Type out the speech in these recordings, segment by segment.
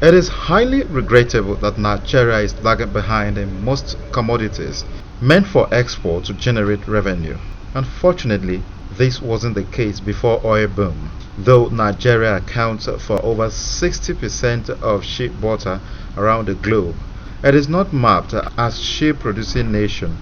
It is highly regrettable that Nigeria is lagging behind in most commodities meant for export to generate revenue. Unfortunately, this wasn't the case before oil boom. Though Nigeria accounts for over 60% of sheep butter around the globe, it is not mapped as sheep producing nation.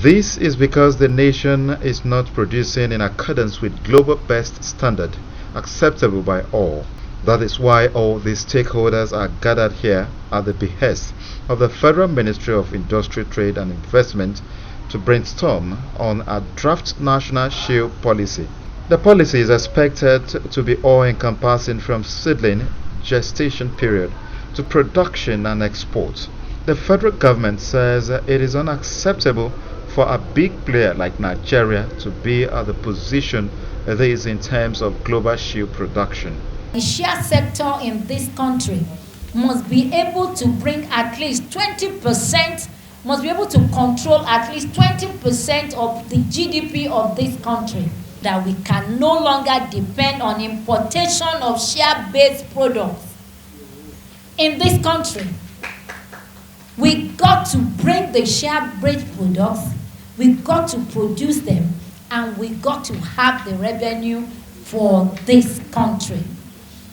This is because the nation is not producing in accordance with global best standard acceptable by all. That is why all the stakeholders are gathered here at the behest of the Federal Ministry of Industry, Trade and Investment to brainstorm on a draft national Shea policy. The policy is expected to be all-encompassing from seedling gestation period to production and export. The federal government says it is unacceptable for a big player like Nigeria to be at the position it is in terms of global shea production. The shea sector in this country must be able to bring at least 20%, must be able to control at least 20% of the GDP of this country, that we can no longer depend on importation of shea-based products in this country. We got to bring the shea-based products, we got to produce them, and we got to have the revenue for this country.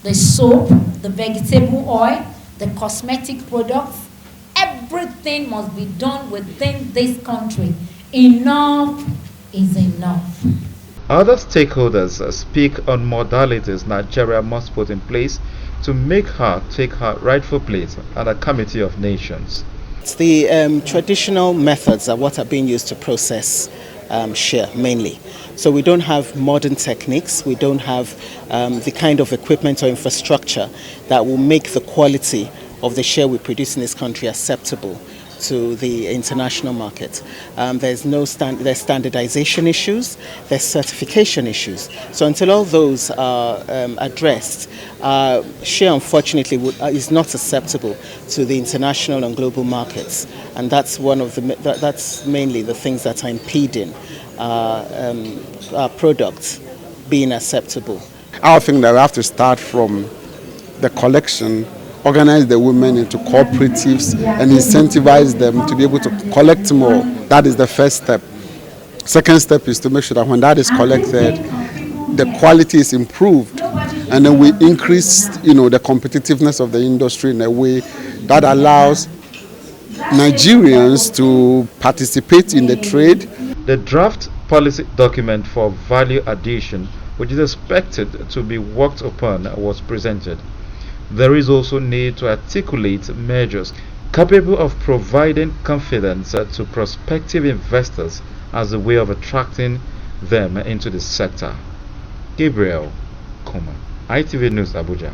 The soap, the vegetable oil, the cosmetic products, everything must be done within this country. Enough is enough. Other stakeholders speak on modalities Nigeria must put in place to make her take her rightful place at a Committee of Nations. The traditional methods are what are being used to process shea mainly. So we don't have modern techniques, we don't have the kind of equipment or infrastructure that will make the quality of the shea we produce in this country acceptable to the international market. There's standardization issues, there's certification issues. So until all those are addressed, shea unfortunately is not acceptable to the international and global markets, and that's that's mainly the things that are impeding our products being acceptable. I think that we have to start from the collection, organize the women into cooperatives and incentivize them to be able to collect more. That is the first step. Second step is to make sure that when that is collected, the quality is improved, and then we increase, the competitiveness of the industry in a way that allows Nigerians to participate in the trade. The draft policy document for value addition, which is expected to be worked upon, was presented. There is also need to articulate measures capable of providing confidence to prospective investors as a way of attracting them into the sector. Gabriel Kuma, ITV News, Abuja.